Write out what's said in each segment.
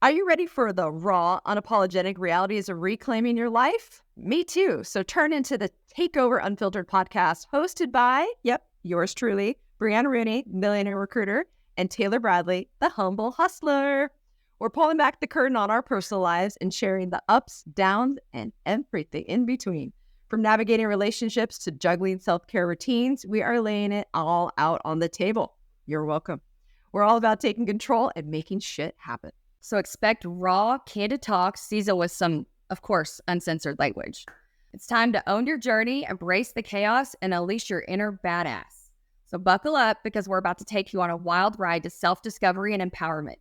Are you ready for the raw, unapologetic realities of reclaiming your life? Me too. So turn into the Takeover Unfiltered podcast hosted by, yours truly, Brianna Rooney, millionaire recruiter, and Taylor Bradley, the humble hustler. We're pulling back the curtain on our personal lives and sharing the ups, downs, and everything in between. From navigating relationships to juggling self-care routines, we are laying it all out on the table. You're welcome. We're all about taking control and making shit happen. So expect raw, candid talk seasoned with some, of course, uncensored language. It's time to own your journey, embrace the chaos, and unleash your inner badass. So buckle up because we're about to take you on a wild ride to self-discovery and empowerment.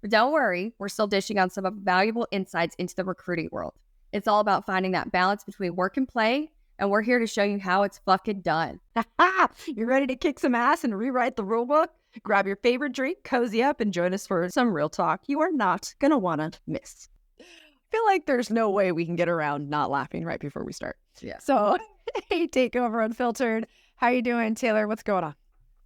But don't worry, we're still dishing on some valuable insights into the recruiting world. It's all about finding that balance between work and play, and we're here to show you how it's fucking done. You ready to kick some ass and rewrite the rule book? Grab your favorite drink, cozy up, and join us for some real talk you are not going to want to miss. I feel like there's no way we can get around not laughing right before we start. Yeah. So, hey, Takeover Unfiltered. How you doing, Taylor? What's going on?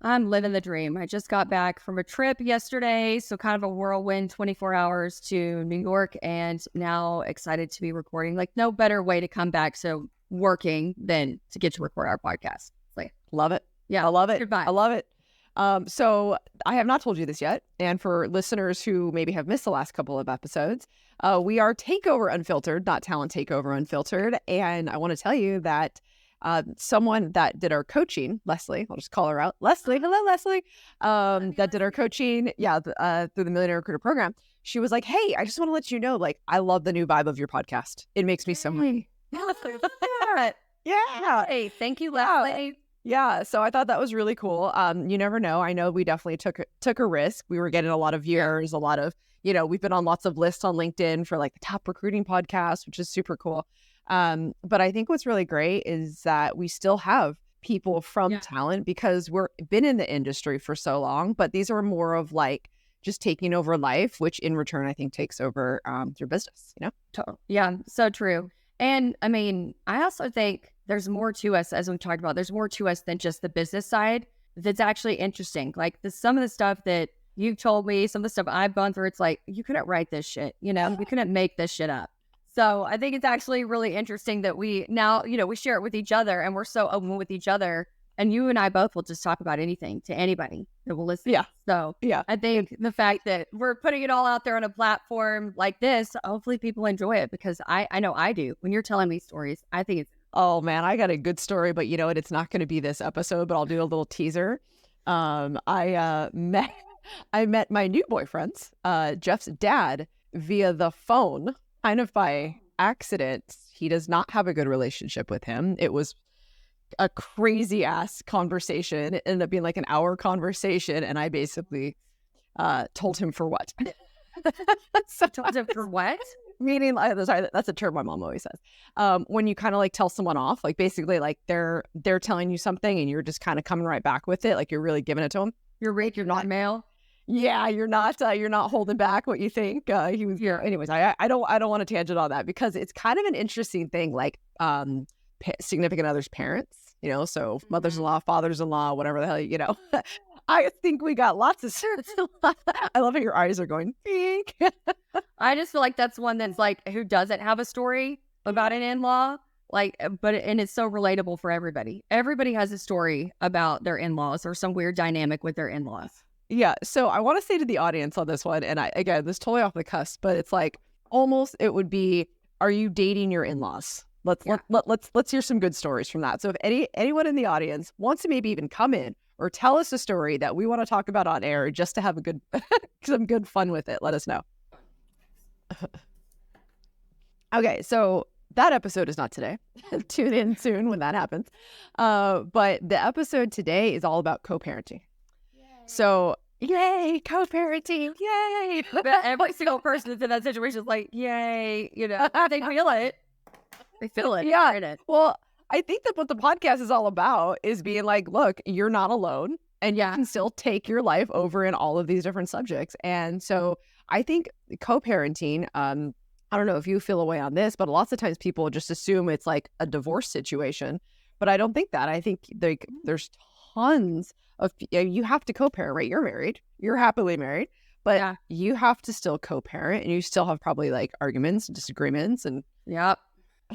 I'm living the dream. I just got back from a trip yesterday, so kind of a whirlwind 24 hours to New York, and now excited to be recording. Like, no better way to come back so working than to get to record our podcast. Like, love it. Yeah, I love it. Goodbye. I love it. So I have not told you this yet. And for listeners who maybe have missed the last couple of episodes, we are Takeover Unfiltered, not Talent Takeover Unfiltered. And I want to tell you that someone that did our coaching, Leslie, I'll just call her out. Leslie, hello, Leslie, that did our coaching, through the Millionaire Recruiter program. She was like, hey, I just want to let you know, like, I love the new vibe of your podcast. It makes me so happy. Yeah. Hey, thank you, Leslie. Yeah, so I thought that was really cool. You never know. I know we definitely took a risk. We were getting a lot of viewers, a lot of, we've been on lots of lists on LinkedIn for like the top recruiting podcast, which is super cool. But I think what's really great is that we still have people from talent because we're been in the industry for so long, but these are more of like just taking over life, which in return, I think takes over your business, Yeah, so true. And I mean, I also think there's more to us, as we talked about, there's more to us than just the business side that's actually interesting. Like some of the stuff that you've told me, some of the stuff I've gone through, it's like, you couldn't write this shit, you couldn't make this shit up. So I think it's actually really interesting that we now, we share it with each other and we're so open with each other. And you and I both will just talk about anything to anybody that will listen. Yeah. So I think the fact that we're putting it all out there on a platform like this, hopefully people enjoy it because I know I do. When you're telling me stories, I think it's... Oh man, I got a good story, but you know what? It's not going to be this episode, but I'll do a little teaser. I met my new boyfriend's, Jeff's dad via the phone, kind of by accident. He does not have a good relationship with him. It was a crazy ass conversation. It ended up being like an hour conversation, and I basically told him for what. Told him for what? Meaning, sorry, that's a term my mom always says. When you kind of like tell someone off, like basically like they're telling you something and you're just kind of coming right back with it, like you're really giving it to them. You're not male. Yeah, you're not holding back what you think. He was here. Anyways, I don't want to tangent on that because it's kind of an interesting thing, like significant others' parents, so mothers-in-law, fathers-in-law, whatever the hell, I think we got lots of I love how your eyes are going pink. I just feel like that's one that's like, who doesn't have a story about an in-law? Like, and it's so relatable for everybody. Everybody has a story about their in-laws or some weird dynamic with their in-laws. Yeah. So I want to say to the audience on this one, and again, this is totally off the cusp, but it's like almost it would be, are you dating your in-laws? Let's hear some good stories from that. So if anyone in the audience wants to maybe even come in or tell us a story that we want to talk about on air just to have a good some good fun with it, let us know. Okay, so that episode is not today. Tune in soon when that happens. But the episode today is all about co-parenting. Yay. So, yay, co-parenting, yay! Every single person that's in that situation is like, yay, they feel it. They feel it. Yeah. Well, I think that what the podcast is all about is being like, look, you're not alone and you can still take your life over in all of these different subjects. And so I think co-parenting, I don't know if you feel a way on this, but lots of times people just assume it's like a divorce situation. But I don't think that. I think there's tons of, you have to co-parent, right? You're married, you're happily married, but you have to still co-parent, and you still have probably like arguments and disagreements and Yep.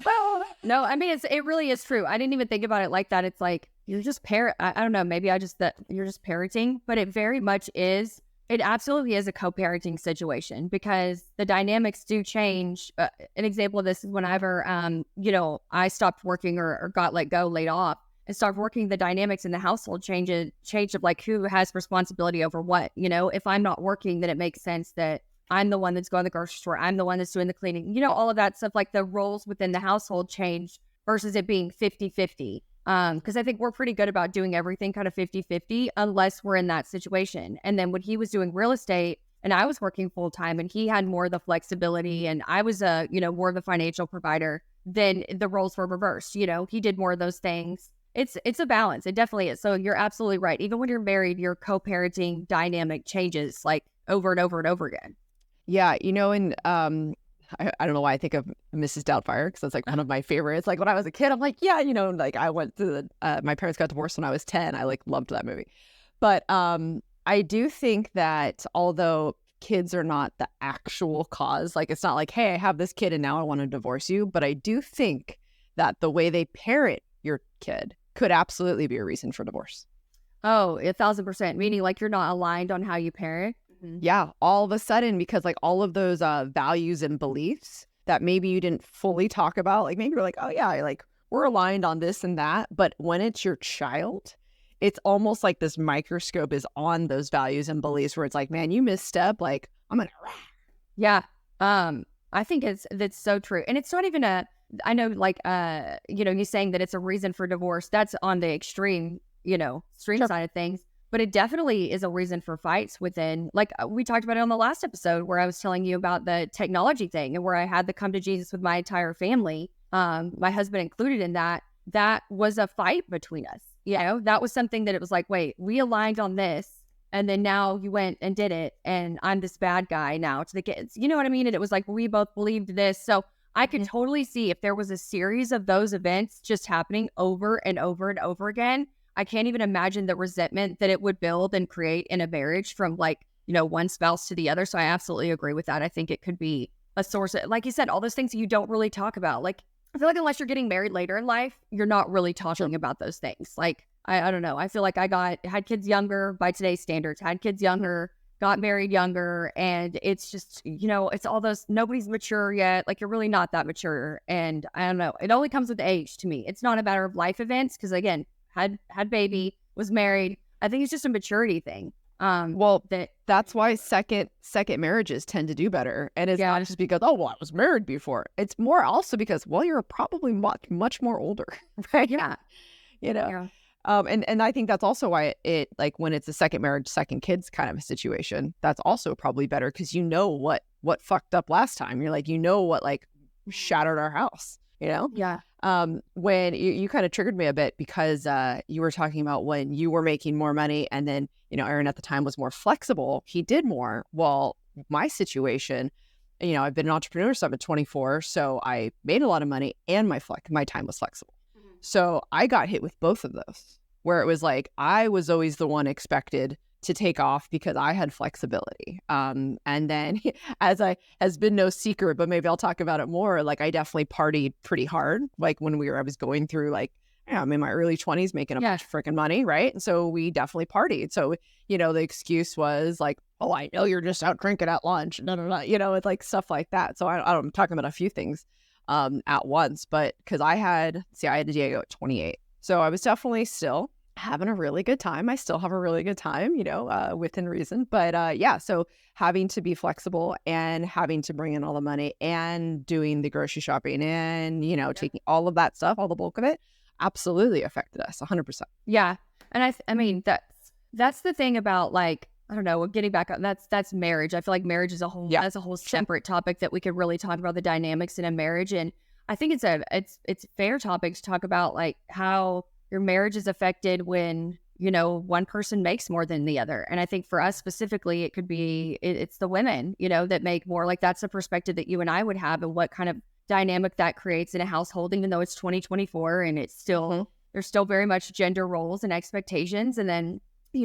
Well, no, I mean, it really is true. I didn't even think about it like that. It's like, you're just I don't know, maybe that you're just parenting, but it very much is. It absolutely is a co-parenting situation because the dynamics do change. An example of this is whenever, I stopped working or got let go, laid off, and started working, the dynamics in the household changed of like who has responsibility over what. If I'm not working, then it makes sense that I'm the one that's going to the grocery store. I'm the one that's doing the cleaning. All of that stuff, like the roles within the household changed versus it being 50-50. Because I think we're pretty good about doing everything kind of 50-50 unless we're in that situation. And then when he was doing real estate and I was working full time and he had more of the flexibility and I was more of the financial provider, then the roles were reversed. He did more of those things. It's a balance. It definitely is. So you're absolutely right. Even when you're married, your co-parenting dynamic changes like over and over and over again. Yeah, and I don't know why I think of Mrs. Doubtfire because that's like one of my favorites. Like when I was a kid, I'm like, yeah, like I went through my parents got divorced when I was 10. I like loved that movie. But I do think that although kids are not the actual cause, like it's not like, hey, I have this kid and now I want to divorce you. But I do think that the way they parent your kid could absolutely be a reason for divorce. Oh, 1,000%. Meaning like you're not aligned on how you parent. Yeah, all of a sudden, because like all of those values and beliefs that maybe you didn't fully talk about, like maybe you're like, oh yeah, like we're aligned on this and that. But when it's your child, it's almost like this microscope is on those values and beliefs where it's like, man, you misstep, like I'm gonna. Yeah, I think that's so true, and it's not even I know, like you saying that it's a reason for divorce. That's on the extreme, Sure. side of things. But it definitely is a reason for fights within, like we talked about it on the last episode where I was telling you about the technology thing and where I had to come to Jesus with my entire family, my husband included in that. That was a fight between us. That was something that it was like, wait, we aligned on this. And then now you went and did it. And I'm this bad guy now to the kids. You know what I mean? And it was like, we both believed this. So I could totally see if there was a series of those events just happening over and over and over again. I can't even imagine the resentment that it would build and create in a marriage from like, one spouse to the other. So I absolutely agree with that. I think it could be a source of, like you said, all those things you don't really talk about. Like, I feel like unless you're getting married later in life, you're not really talking about those things. Like, I don't know. I feel like I had kids younger by today's standards, had kids younger, got married younger. And it's just, it's all those, nobody's mature yet. Like you're really not that mature. And I don't know. It only comes with age to me. It's not a matter of life events. Cause again, had baby, was married. I think it's just a maturity thing. That's why second marriages tend to do better. And it's not just because, oh, well, I was married before. It's more also because, well, you're probably much more older, right? Yeah. Yeah. And I think that's also why it like when it's a second marriage, second kids kind of a situation, that's also probably better because what fucked up last time. You're like, what like shattered our house, Yeah. When you kind of triggered me a bit because you were talking about when you were making more money and then, Aaron at the time was more flexible. He did more. Well, my situation, I've been an entrepreneur since I'm 24. So I made a lot of money and my time was flexible. Mm-hmm. So I got hit with both of those where it was like, I was always the one expected to take off because I had flexibility. And then has been no secret, but maybe I'll talk about it more. Like I definitely partied pretty hard. Like when I was going through like, I'm in my early 20s making a bunch of freaking money. Right. And so we definitely partied. So, the excuse was like, oh, I know you're just out drinking at lunch. It's like stuff like that. So I'm talking about a few things at once, but because I had Diego at 28. So I was definitely still having a really good time. I still have a really good time, within reason. But so having to be flexible and having to bring in all the money and doing the grocery shopping and, taking all of that stuff, all the bulk of it, absolutely affected us 100%. Yeah. And I mean, that's the thing about like, I don't know, getting back up, that's marriage. I feel like marriage is that's a whole separate topic that we could really talk about the dynamics in a marriage. And I think it's a fair topic to talk about like how your marriage is affected when, one person makes more than the other. And I think for us specifically, it could be, it's the women, that make more. Like that's a perspective that you and I would have and what kind of dynamic that creates in a household, even though it's 2024 and it's still, there's still very much gender roles and expectations. And then,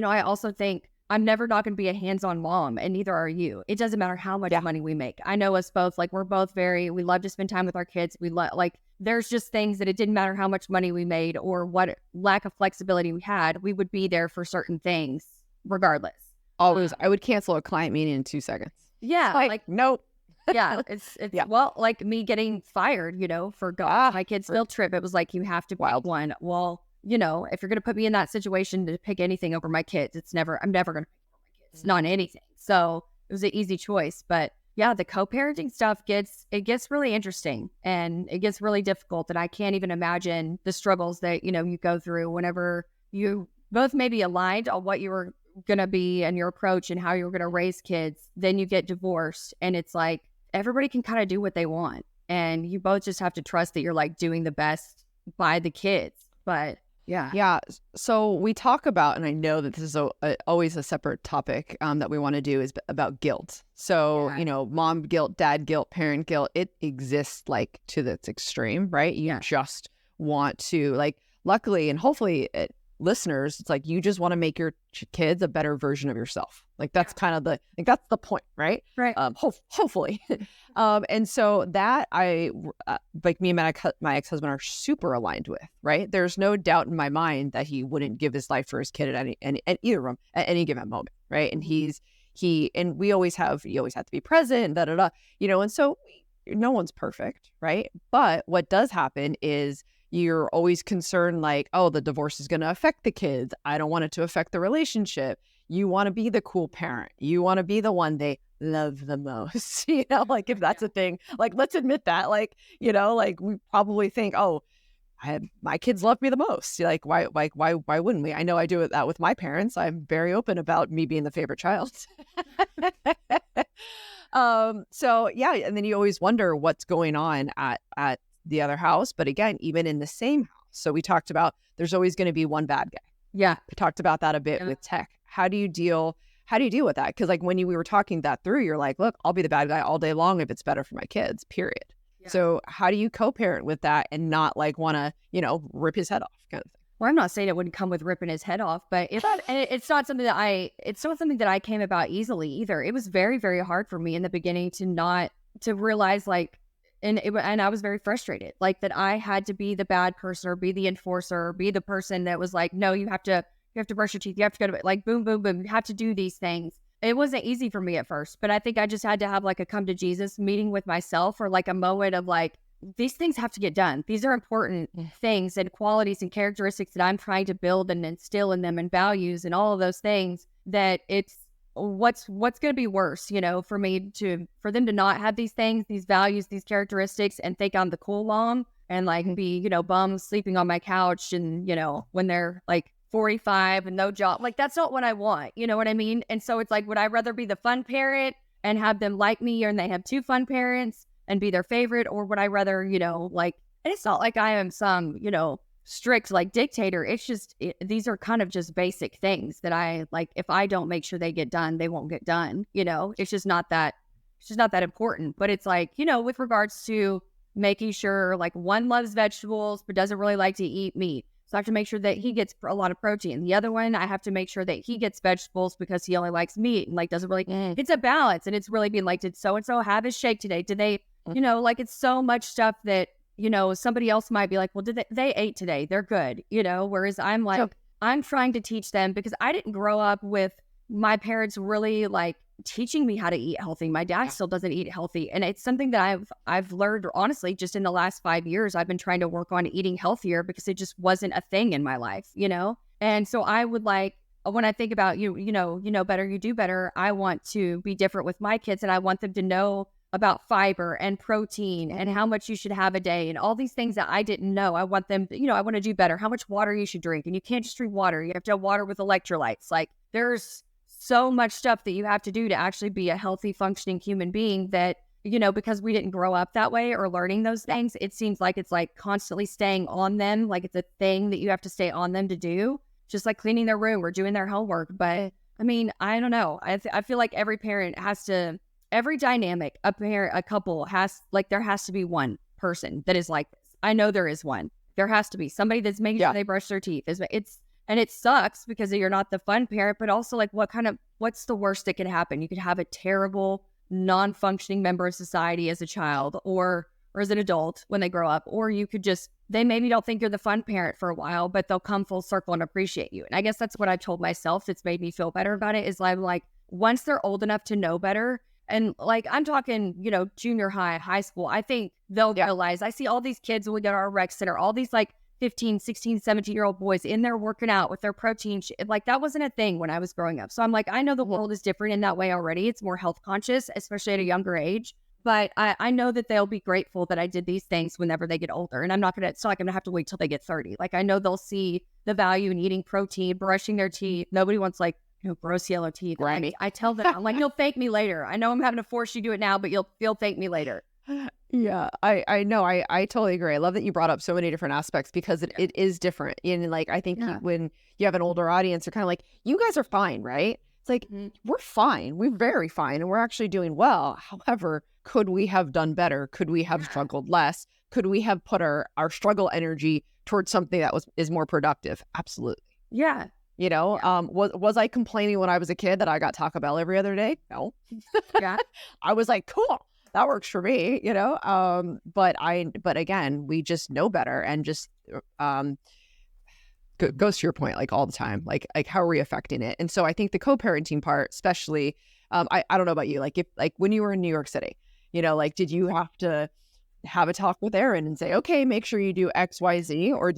I also think I'm never not going to be a hands-on mom, and neither are you. It doesn't matter how much money we make. I know us both, like, we're both we love to spend time with our kids. We like, there's just things that it didn't matter how much money we made or what lack of flexibility we had. We would be there for certain things regardless. Always. I would cancel a client meeting in 2 seconds. Yeah. Like nope. Yeah. It's well, like me getting fired, for my kid's field trip. It was like, you have to pick one. Well, if you're going to put me in that situation to pick anything over my kids, I'm never going to pick over my kids, not anything. So it was an easy choice. But yeah, the co-parenting stuff gets really interesting and it gets really difficult. And I can't even imagine the struggles that, you go through whenever you both maybe aligned on what you were going to be and your approach and how you were going to raise kids. Then you get divorced and it's like, everybody can kind of do what they want. And you both just have to trust that you're like doing the best by the kids. But yeah. So we talk about, and I know that this is always a separate topic that we want to do, is about guilt. So, mom guilt, dad guilt, parent guilt, it exists like to this extreme, right? You just want to, like, luckily and hopefully listeners, it's like you just want to make your kids a better version of yourself. Like that's kind of that's the point, right? Right. Hopefully. And so that like me and my ex-husband are super aligned with, right? There's no doubt in my mind that he wouldn't give his life for his kid at either of them at any given moment, right? And and we always have to be present, and so no one's perfect, right? But what does happen is you're always concerned, like, oh, the divorce is going to affect the kids. I don't want it to affect the relationship. You want to be the cool parent. You want to be the one they love the most, like if that's a thing, like, let's admit that, like, like we probably think, oh, my kids love me the most. Like, why wouldn't we? I know I do that with my parents. I'm very open about me being the favorite child. So yeah. And then you always wonder what's going on at the other house, but again, even in the same house. So we talked about there's always going to be one bad guy. Yeah. We talked about that a bit with tech. How do you deal with that? Because like when we were talking that through, you're like, look, I'll be the bad guy all day long if it's better for my kids, period. Yeah. So how do you co-parent with that and not like want to, rip his head off kind of thing? Well, I'm not saying it wouldn't come with ripping his head off, but it's not something that I came about easily either. It was very, very hard for me in the beginning to realize like, and I was very frustrated, like that I had to be the bad person or be the enforcer, or be the person that was like, no, you have to brush your teeth. You have to go to like boom, boom, boom. You have to do these things. It wasn't easy for me at first, but I think I just had to have like a come to Jesus meeting with myself or like a moment of like, these things have to get done. These are important things and qualities and characteristics that I'm trying to build and instill in them and values and all of those things that it's, what's going to be worse, for them to not have these things, these values, these characteristics, and think I'm the cool mom and like be, bums sleeping on my couch and, when they're like 45 and no job, like that's not what I want. You know what I mean? And so it's like, would I rather be the fun parent and have them like me and they have two fun parents and be their favorite? Or would I rather, like, and it's not like I am some, strict like dictator. It's just these are kind of just basic things that I like. If I don't make sure they get done, they won't get done. It's just not that important. But it's like, with regards to making sure like one loves vegetables but doesn't really like to eat meat, so I have to make sure that he gets a lot of protein. The other one, I have to make sure that he gets vegetables because he only likes meat and like doesn't really it's a balance. And it's really being like, did so and so have his shake today? Did they like, it's so much stuff that somebody else might be like, well, did they ate today? They're good, whereas I'm like, I'm trying to teach them because I didn't grow up with my parents really like teaching me how to eat healthy. My dad still doesn't eat healthy. And it's something that I've learned, honestly, just in the last 5 years, I've been trying to work on eating healthier because it just wasn't a thing in my life, And so I would like, when I think about you know better, you do better. I want to be different with my kids and I want them to know about fiber and protein and how much you should have a day and all these things that I didn't know. I want them, I want to do better, how much water you should drink. And you can't just drink water. You have to have water with electrolytes. Like there's so much stuff that you have to do to actually be a healthy, functioning human being that, because we didn't grow up that way or learning those things, it seems like it's like constantly staying on them. Like it's a thing that you have to stay on them to do, just like cleaning their room or doing their homework. But I mean, I don't know. I feel like every parent has to, every dynamic, a couple has, like, there has to be one person that is like this. I know there is one. There has to be somebody that's making sure they brush their teeth. And it sucks because you're not the fun parent, but also like what's the worst that could happen? You could have a terrible, non-functioning member of society as a child or as an adult when they grow up, or you could just, they maybe don't think you're the fun parent for a while, but they'll come full circle and appreciate you. And I guess that's what I've told myself that's made me feel better about it is I'm like, once they're old enough to know better, and like, I'm talking, junior high, high school, I think they'll realize, I see all these kids when we go to our rec center, all these like 15, 16, 17-year-old boys in there working out with their protein. Like that wasn't a thing when I was growing up. So I'm like, I know the world is different in that way already. It's more health conscious, especially at a younger age. But I know that they'll be grateful that I did these things whenever they get older. And it's not like I'm going to have to wait till they get 30. Like I know they'll see the value in eating protein, brushing their teeth. Nobody wants like, gross yellow teeth. Right. I tell them, I'm like, you'll thank me later. I know I'm having to force you to do it now, but you'll thank me later. Yeah, I know. I totally agree. I love that you brought up so many different aspects because it is different. And like, I think when you have an older audience, you're kind of like, you guys are fine, right? It's like, we're fine. We're very fine. And we're actually doing well. However, could we have done better? Could we have struggled less? Could we have put our struggle energy towards something that is more productive? Absolutely. Yeah. Was I complaining when I was a kid that I got Taco Bell every other day? No. Yeah. I was like, cool, that works for me, but again, we just know better and just goes to your point, like all the time, like how are we affecting it? And so I think the co-parenting part, especially, I don't know about you, like if like when you were in New York City, like did you have to have a talk with Aaron and say, okay, make sure you do X, Y, Z, or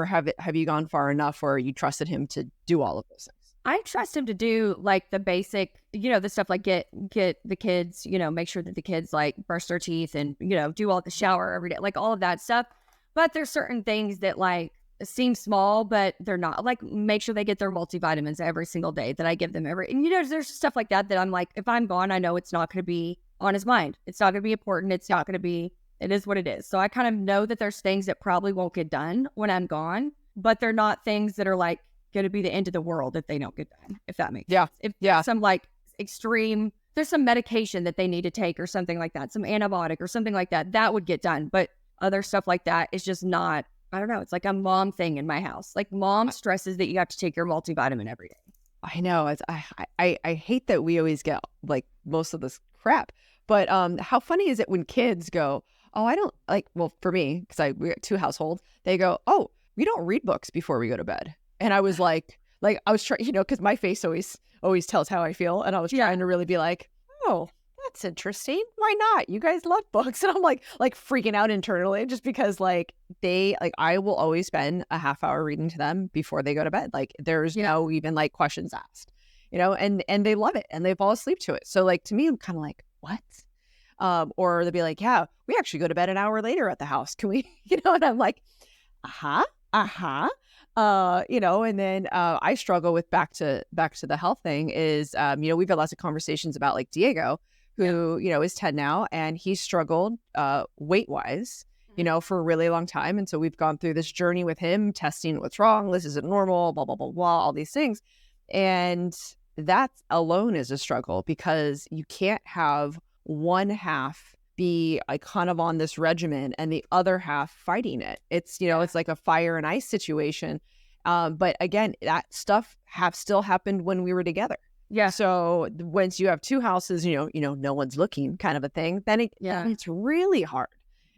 have you gone far enough where you trusted him to do all of those things? I trust him to do like the basic, the stuff like get the kids, make sure that the kids like brush their teeth and, do all the shower every day, like all of that stuff. But there's certain things that like seem small, but they're not. Like make sure they get their multivitamins every single day that I give them and there's stuff like that I'm like, if I'm gone, I know it's not going to be on his mind. It's not going to be important. It's not going to be, it is what it is. So I kind of know that there's things that probably won't get done when I'm gone, but they're not things that are like going to be the end of the world if they don't get done, if that makes sense. If there's some like extreme, there's some medication that they need to take or something like that, some antibiotic or something like that, that would get done. But other stuff like that is just not, I don't know. It's like a mom thing in my house. Like mom stresses that you have to take your multivitamin every day. I know. I hate that we always get like most of this crap, but how funny is it when kids go, oh, I don't like, well, for me, because we got two households, they go, oh, we don't read books before we go to bed. And I was like I was trying, because my face always tells how I feel. And I was trying to really be like, oh, that's interesting. Why not? You guys love books. And I'm like freaking out internally just because like I will always spend a half hour reading to them before they go to bed. Like there's no even like questions asked, and they love it and they fall asleep to it. So like to me, I'm kind of like, what? Or they'll be like, yeah, we actually go to bed an hour later at the house. Can we, and I'm like, and then I struggle with back to the health thing is, we've had lots of conversations about like Diego, who, is 10 now, and he struggled weight wise, for a really long time. And so we've gone through this journey with him, testing what's wrong. This isn't normal, blah, blah, blah, blah, all these things. And that alone is a struggle because you can't have one half be like kind of on this regimen and the other half fighting it. It's, it's like a fire and ice situation. But again, that stuff still happened when we were together. Yeah. So once you have two houses, no one's looking kind of a thing, then it's really hard.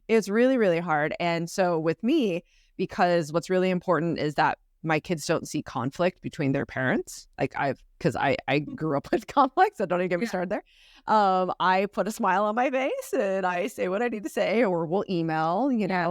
It's really, really hard. And so with me, because what's really important is that my kids don't see conflict between their parents. Like because I grew up with conflict, so don't even get me started there. I put a smile on my face and I say what I need to say, or we'll email,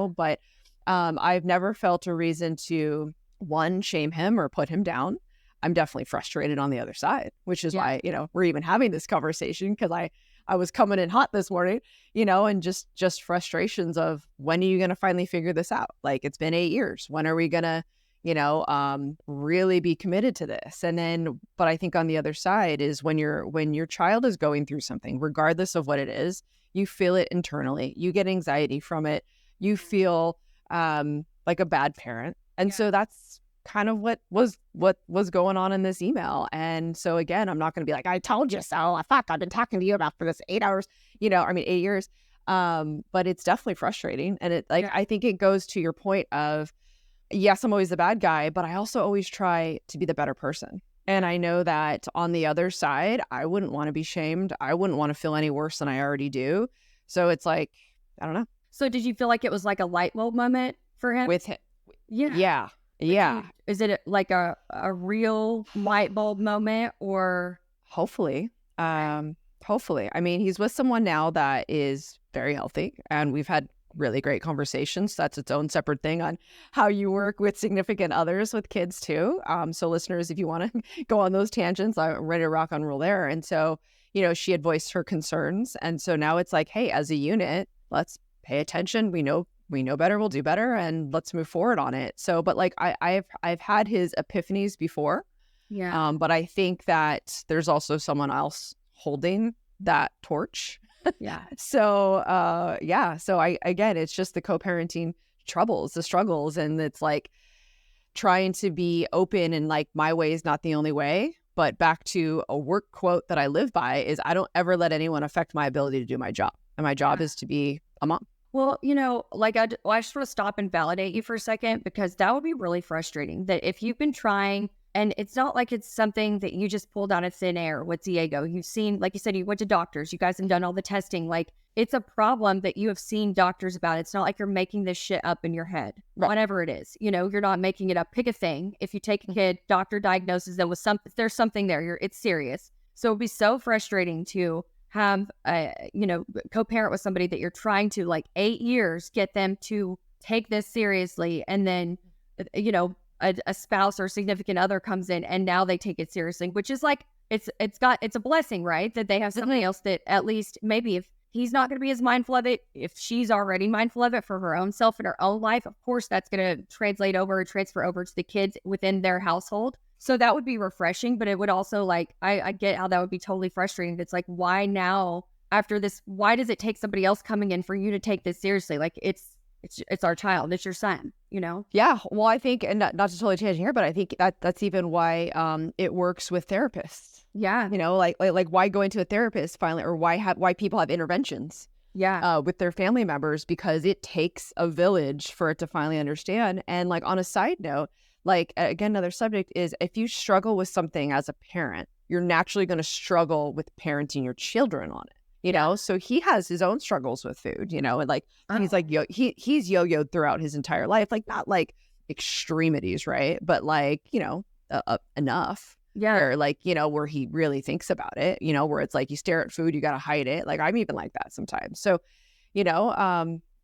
but I've never felt a reason to, one, shame him or put him down. I'm definitely frustrated on the other side, which is why, we're even having this conversation, because I was coming in hot this morning, and just frustrations of when are you going to finally figure this out? Like, it's been 8 years. When are we going to, really be committed to this? And then, but I think on the other side is when your child is going through something, regardless of what it is, you feel it internally, you get anxiety from it, you feel like a bad parent. And so that's kind of what was going on in this email. And so again, I'm not going to be like, I told you so. I thought I've been talking to you about for this 8 hours, 8 years. But it's definitely frustrating. And I think it goes to your point of yes, I'm always the bad guy, but I also always try to be the better person. And I know that on the other side, I wouldn't want to be shamed. I wouldn't want to feel any worse than I already do. So it's like, I don't know. So did you feel like it was like a light bulb moment for him? With him. Yeah. Yeah. Is it like a real light bulb moment or? Hopefully. Hopefully. I mean, he's with someone now that is very healthy, and we've had really great conversations. That's its own separate thing on how you work with significant others with kids too. So listeners, if you want to go on those tangents, I'm ready to rock and roll there. And so, she had voiced her concerns. And so now it's like, hey, as a unit, let's pay attention. We know better, we'll do better, and let's move forward on it. So, but like I've had his epiphanies before. Yeah. But I think that there's also someone else holding that torch. Yeah. So, So again, it's just the co-parenting troubles, the struggles. And it's like trying to be open and like my way is not the only way. But back to a work quote that I live by is I don't ever let anyone affect my ability to do my job. And my job is to be a mom. Well, like I just want to stop and validate you for a second, because that would be really frustrating that if you've been trying, and it's not like it's something that you just pulled out of thin air with Diego. You've seen, like you said, you went to doctors, you guys have done all the testing. Like it's a problem that you have seen doctors about. It's not like you're making this shit up in your head, right. Whatever it is, you're not making it up. Pick a thing. If you take a kid, doctor diagnoses them with something, there's something there, it's serious. So it'd be so frustrating to have co-parent with somebody that you're trying to, like, 8 years, get them to take this seriously, and then a spouse or significant other comes in and now they take it seriously, which is like it's a blessing, right? That they have somebody else that at least maybe if he's not going to be as mindful of it, if she's already mindful of it for her own self and her own life, of course that's going to transfer over to the kids within their household. So that would be refreshing, but it would also, like, I get how that would be totally frustrating. It's like, why now after this, why does it take somebody else coming in for you to take this seriously? Like it's our child, it's your son, Yeah. Well, I think, and not to totally change here, but I think that's even why it works with therapists. Yeah. Like why go into a therapist finally, or why people have interventions. Yeah. With their family members, because it takes a village for it to finally understand. And like on a side note, like, again, another subject is if you struggle with something as a parent, you're naturally going to struggle with parenting your children on it, So he has his own struggles with food, and like, he's like, he's yo-yoed throughout his entire life, like not like extremities, right? But like, enough. Yeah. Or like, where he really thinks about it, where it's like you stare at food, you got to hide it. Like I'm even like that sometimes. So,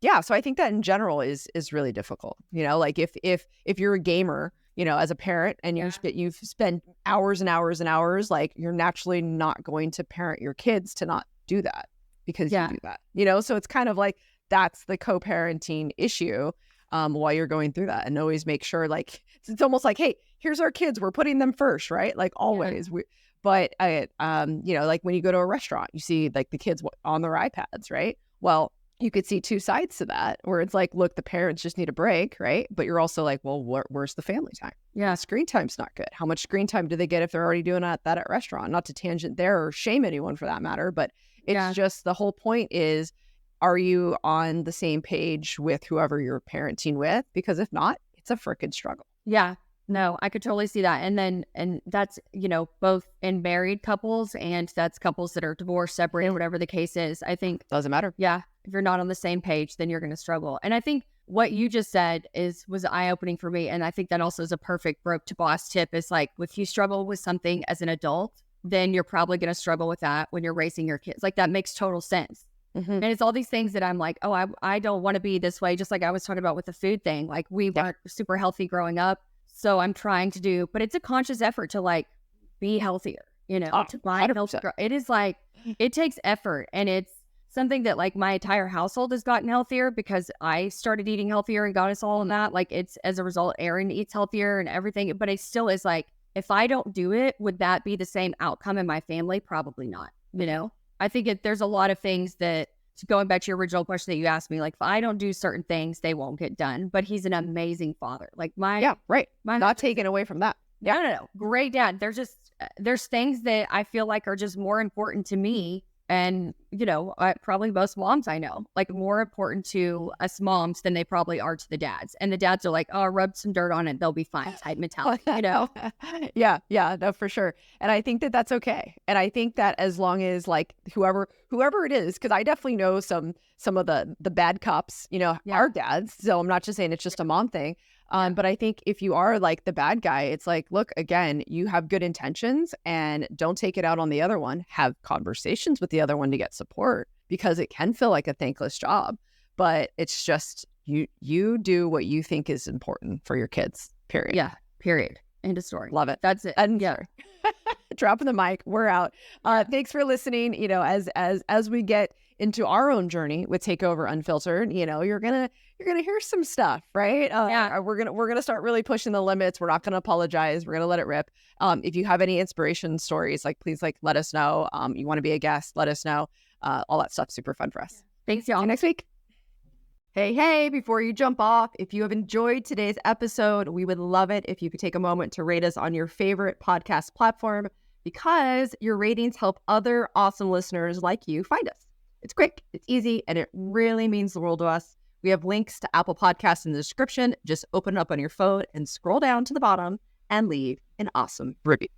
yeah, so I think that in general is really difficult. Like if you're a gamer, as a parent, and you've spent hours and hours and hours, like you're naturally not going to parent your kids to not do that because you do that. So it's kind of like that's the co-parenting issue while you're going through that, and always make sure, like it's almost like, hey, here's our kids, we're putting them first, right? Like always. Yeah. But like when you go to a restaurant, you see like the kids on their iPads, right? Well, you could see two sides to that, where it's like, look, the parents just need a break, right? But you're also like, well, where's the family time? Yeah. Screen time's not good. How much screen time do they get if they're already doing that at restaurant? Not to tangent there or shame anyone for that matter, but it's just the whole point is, are you on the same page with whoever you're parenting with? Because if not, it's a freaking struggle. Yeah. No, I could totally see that. And that's, both in married couples and that's couples that are divorced, separated, whatever the case is. I think doesn't matter. Yeah. If you're not on the same page, then you're going to struggle. And I think what you just said was eye-opening for me. And I think that also is a perfect broke to boss tip. Is like, if you struggle with something as an adult, then you're probably going to struggle with that when you're raising your kids. Like that makes total sense. Mm-hmm. And it's all these things that I'm like, oh, I don't want to be this way. Just like I was talking about with the food thing. Like we weren't super healthy growing up. So I'm trying to do, but it's a conscious effort to like be healthier, to buy healthy. It is like, it takes effort, and it's something that like my entire household has gotten healthier because I started eating healthier and got us all in that. Like it's as a result, Aaron eats healthier and everything, but it still is like, if I don't do it, would that be the same outcome in my family? Probably not. I think there's a lot of things that, going back to your original question that you asked me, like if I don't do certain things, they won't get done. But he's an amazing father. Like not taken away from that. No. Great dad. There's things that I feel like are just more important to me And, probably most moms I know, like more important to us moms than they probably are to the dads. And the dads are like, oh, rub some dirt on it, they'll be fine type mentality, Yeah, no, for sure. And I think that that's okay. And I think that as long as like whoever it is, because I definitely know some of the bad cops, are dads. So I'm not just saying it's just a mom thing. But I think if you are like the bad guy, it's like, look, again, you have good intentions and don't take it out on the other one. Have conversations with the other one to get support, because it can feel like a thankless job, but it's just you do what you think is important for your kids, period. Yeah, period. End of story. Love it. That's it. And dropping the mic, we're out. Thanks for listening. As we get into our own journey with Takeover Unfiltered, you're gonna hear some stuff, right? We're gonna start really pushing the limits. We're not gonna apologize. We're gonna let it rip. If you have any inspiration stories, please let us know. You want to be a guest, let us know. All that stuff's super fun for us. Thanks, y'all. See you next week. Hey, before you jump off, if you have enjoyed today's episode, we would love it if you could take a moment to rate us on your favorite podcast platform, because your ratings help other awesome listeners like you find us. It's quick, it's easy, and it really means the world to us. We have links to Apple Podcasts in the description. Just open it up on your phone and scroll down to the bottom and leave an awesome review.